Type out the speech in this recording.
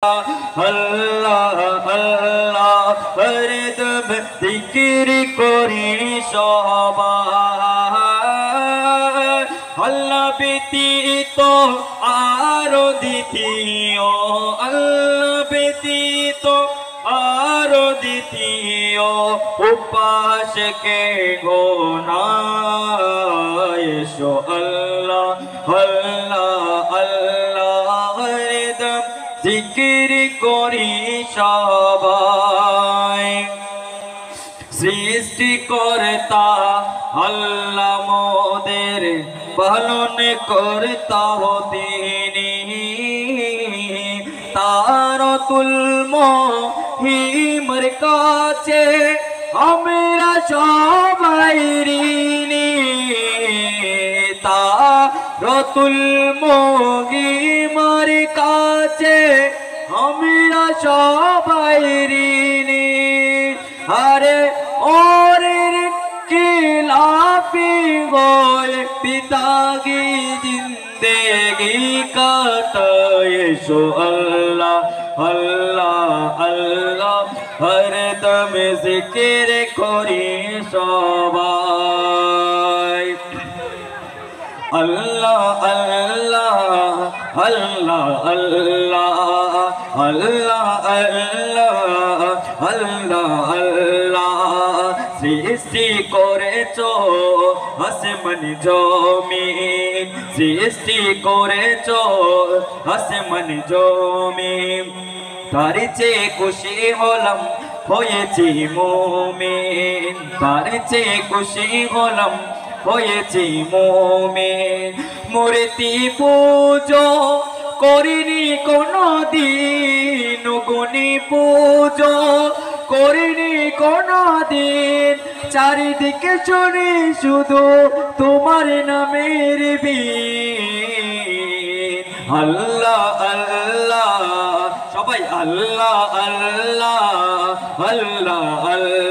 আল্লাহ আল্লাহ হরদম জিকির করি সবাই আল্লাহ ব্যতীত আরো দ্বিতীয় আল্লাহ ব্যতীত আরো দ্বিতীয় উপাসকে গোনায় এসো আল্লাহ আল্লাহ আল্লাহ হরদম জিকির করি সবাই সৃষ্টিকর্তা আল্লাহ মোদের পালন কর্তা তিনি তার তুল্য হিমর কাছে আমরা সবাই ঋণী তারতুল মহিমার কাছে আমরা সবাই ঋণী আরে ওরে খিলাফি গোয় পিতাগি জিন্দেগি কাটায় এসো আল্লাহ আল্লাহ আল্লাহ হরদম জিকির করি সবাই আল্লাহ আল্লাহ আল্লাহ আল্লাহ আল্লাহ আল্লাহ আল্লাহ আল্লাহ সৃষ্টি করেছো আসমান জমিন সৃষ্টি করেছো আসমান জমিন তার চেয়ে খুশি হলাম হয়েছি মুমিন তার চেয়ে খুশি হলাম হয়েছি মুমিন মূর্তি পূজো করিনি কোনো দিন গুণী পূজো করিনি কোনো দিন চারিদিকে শুনি শুধু তোমার নামের বীণ আল্লাহ আল্লাহ সবাই আল্লাহ আল্লাহ আল্লাহ আল্লাহ